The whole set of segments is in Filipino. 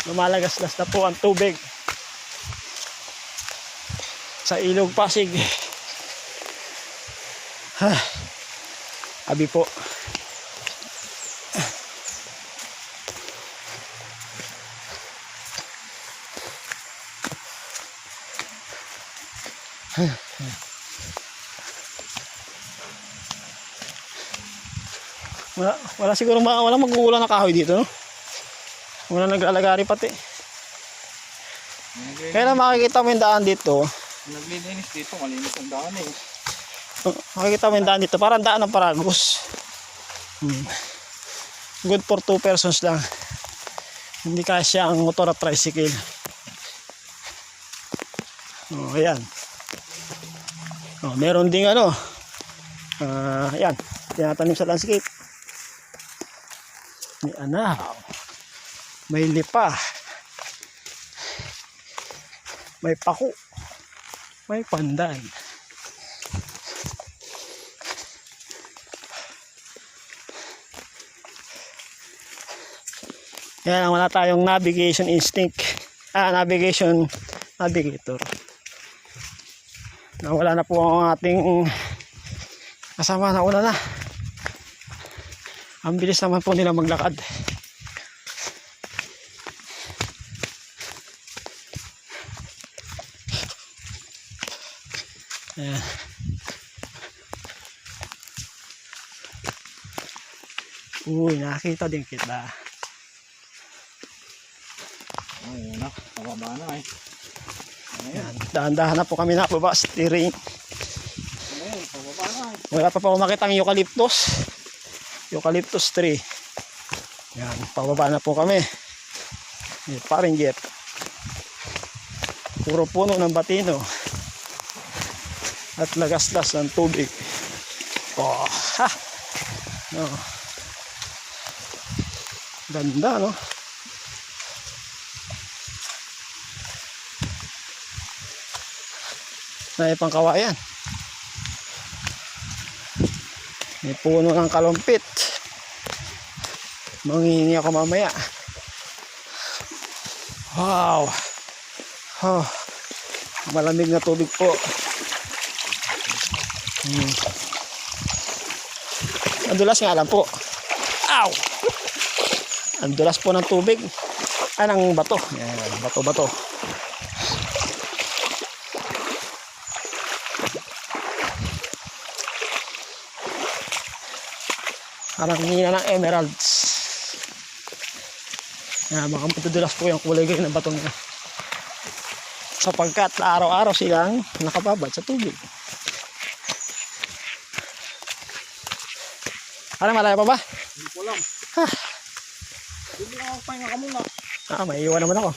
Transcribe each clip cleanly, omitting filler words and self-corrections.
Lumalagaslas na po ang tubig sa Ilog Pasig. Abi po. Wala siguro wala magugulan na kahoy dito, no? Wala nag-alagari pati. Kaya makikita mo yung daan dito. Naglilinis dito, malinis ang daan eh. Makikita mo yung daan dito, parang daan ng Paragos. Good for 2 persons lang. Hindi kasya ang motor at tricycle. Oh, ayan. Oh, meron ding ano. Ayan, tinatanim sa landscape. May anahaw. May lipa. May paku. May pandan. Yan, wala tayong navigation instinct. Navigator. Nawala na po ang ating kasama na una na. Ang bilis naman po nila maglakad. Ayan. Uy, nakita din kita. Ayun na, pababa na eh. Ayan, dahan-dahan na po kami na baba steering. Ayun, pababa na eh. Wala pa po makita ang eucalyptus tree. Ayan, pababa na po kami. Paring jeep. Puro puno ng batino. At lagaslas ng tubig. Oh, ha! No. Ganda, no? May pang kawayan. May puno ng kalumpit. Manghihingi ako mamaya. Wow! Oh, malamig na tubig po. Ang dulas nga lang po. Ow! Ang dulas po ng tubig. Ng bato. Ayan, bato. Parang hina ng emeralds. Baka matudulas po yung kulay green ng bato niya. Sapagkat araw-araw silang nakababad sa tubig. Ano, malaya pa ba? Hindi ko alam. Hindi ako pahinga ka muna. May iwan naman ako.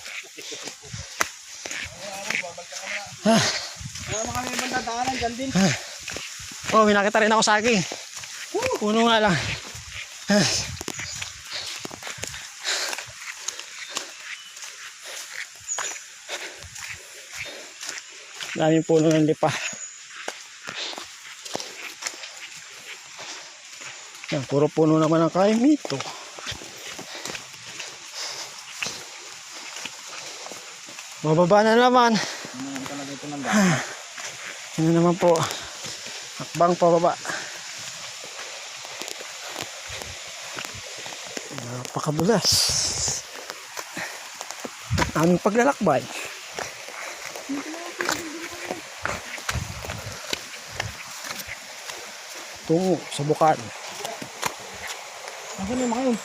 Wala mga may ibang dadaanan dyan din. Oh, may nakita rin ako sa akin. Puno nga lang. Daming puno ng lipa. Yan, puro puno naman ang kain dito. Bababa na naman. Ano naman talaga ito ng daan? Ano naman po. Hakbang pababa. Napakabulas. Aming paglalakbay. Tungo sa Bukal. Nasaan yung mga yun?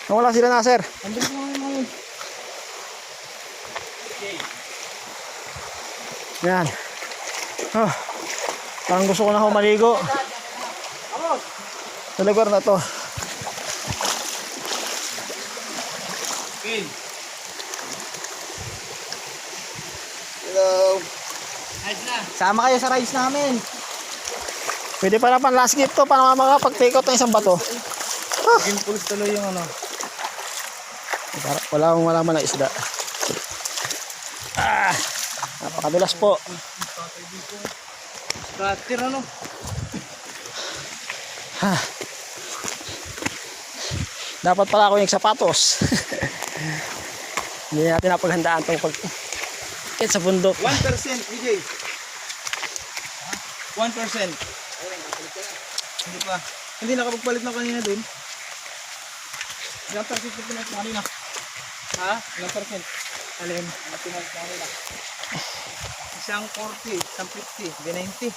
Nawala sila na, sir. Andun yung mga yun. Yan. Oh, parang gusto ko na maligo sa lugar na to. Hello. Sama kayo sa rides namin. Pwede pa na pang last gift to para makapag-take out ng isang bato. Impulse tuloy yung ano. Wala man na isda. Napakadulas po. Cutter ano? Dapat pala ako yung sapatos. Hindi natin napaghandaan itong pag-kit sa bundok. 1% BJ. 1%. Hindi pa. Hindi nakapagpalit na kanina dun. Ilang percent na pinag kanina? Ha? Ilang percent? Alin? Na pinag kanina? Isang 40, isang 50, di 90.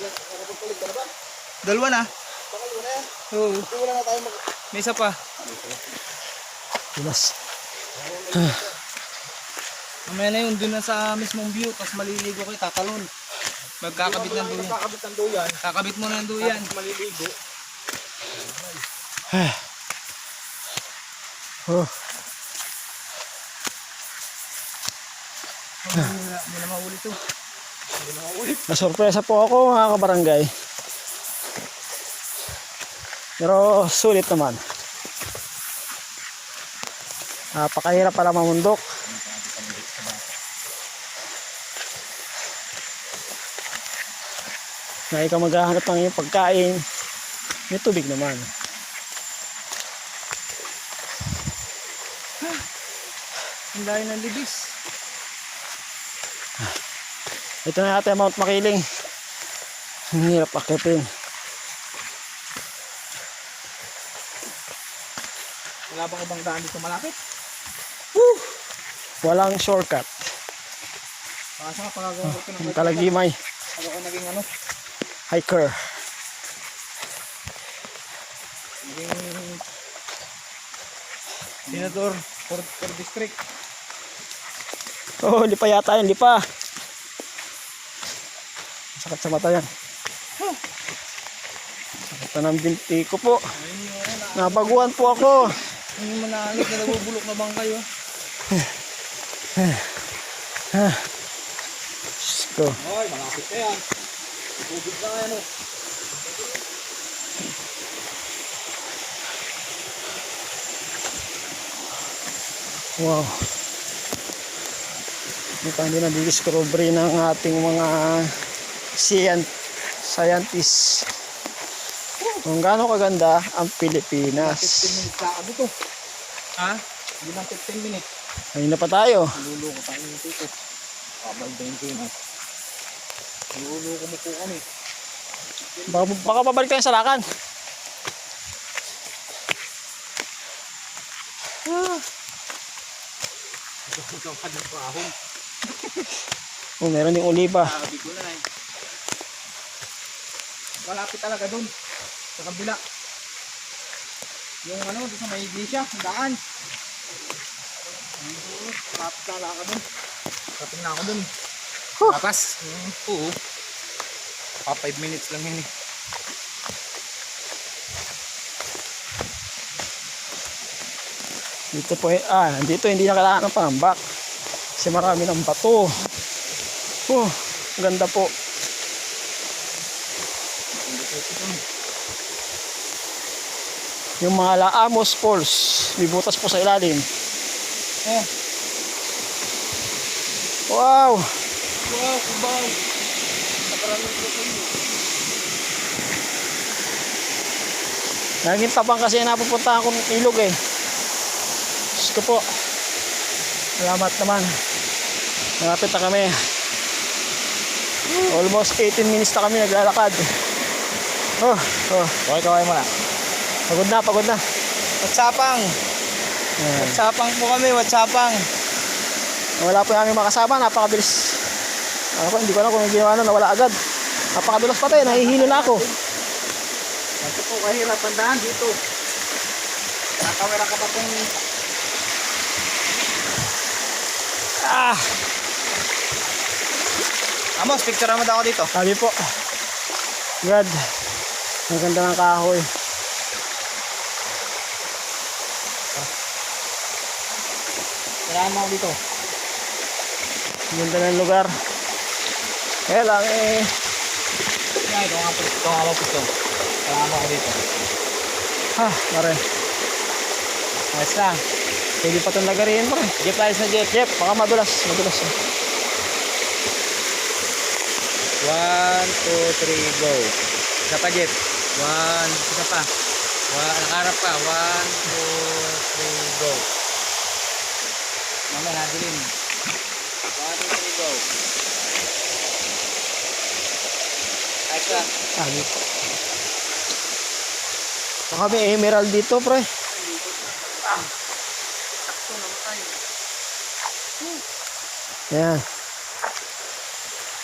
Nakapagpalit ka na ba? Dalawa na. Dalawa na yan? Oo. Wala na tayo may isa pa. Dilas. Mamaya na yun, dun na sa mismong view, tapos maliligo kayo, tatalon. Magkakabit ng duyan. Magkakabit ng duyan. Kakabit mo na ng duyan. Maliligo. Oh. Hindi na maulit to. Nasurpresa po ako mga kabarangay. Pero sulit naman. Napakahirap pala mamundok. Na ikaw maghahanap ng iyong pagkain, may tubig naman. Ang layo ng libis. Ito na natin Mount Makiling. Ang hirap akitin. Wala bang ibang daan dito malapit? Woo! Walang shortcut. Kaso nga pagagawa ko ng Ang kalagimay. Ako ko naging ano? Hiker. Naging senador for district. Oh, lipa yata yan, lipa. Sakit sa mata yan. Sakit na ng binti ko po. Nabaguhan po ako. Yung mananit na nabubulok na bang kayo? Diyos ko. Ay, malapit na yan. Tubig na yan oh. Wow. Hindi pa hindi na-discovery ng ating mga scientists kung gaano kaganda ang 15 Pilipinas. minutes lang dito. Ha? Hindi lang 15 minutes. Ayun na pa tayo. Niluloko tayo ng tito. Kabal 20 na. Niluloko mo po kami. Baka pabalik tayo sa Lakan. Ikaw ka ng pahong. Oh, meron ding oliba. Sabi ko na eh. Malapit talaga dun. Sa kabila. Yung ano, doon sa may iglesia, ang daan. Malapit na ka dun. Kapit na ako dun. Lakas. Oo. 5 minutes lang yun eh. Dito po, dito hindi na kailangan ng pangambak. Kasi marami ng bato. Oh, ganda po. Yung mga Laamos Falls, may butas po sa ilalim. Oh. Wow! Wow, kubaw. Nakarami ko sa inyo. Naging tabang kasi napupuntahan kong ilog eh. Diyos ko po. Salamat naman. Malapit na kami. Almost 18 minutes na kami naglalakad. Oh. Kaway mo na. Pagod na. Watsapang. Watsapang po kami, watsapang. Wala po yung aming makasama, napakabilis. Ako, hindi ko alam kung yung ginawa na nawala agad. Napakadulas pa tayo, nahihilo na ako. Ito po kahirap ang daan dito. Nakawera ka pa pong... Amos, picture mo daw ako dito. Sabi po. God. Ang ganda ng kahoy. Kailangan mo ako dito. Ang ganda ng lugar. Kaya lang eh. Ito nga picture. Kailangan mo ako dito. Mare. Ayos lang. Pwede pa itong lagariin pa rin. Jeep ayos na jeep. Yep, baka madulas. Madulas. 1, 2, 3, go. Isa pa jeep. 1, isa pa. Nakaharap ka. 1, 2, 3, go. Mamaya nadilim. 1, 2, 3, go. Ayos ka. Dito. Baka may emerald dito, pre. Sakto namatay. Ayan.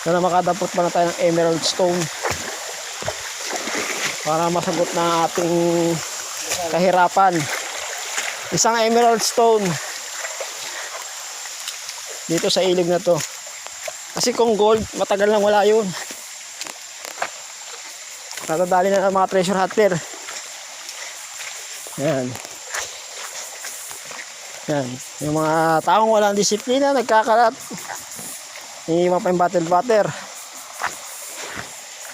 Sana makadapot pa na tayo ng emerald stone. Para masagot na ating kahirapan. Isang emerald stone. Dito sa ilog na to. Kasi kung gold, matagal lang wala yun. Natadali na ng mga treasure hunter. Yan. Yan. Yung mga taong walang disiplina, nagkakalat. Hindi pa yung bottle water.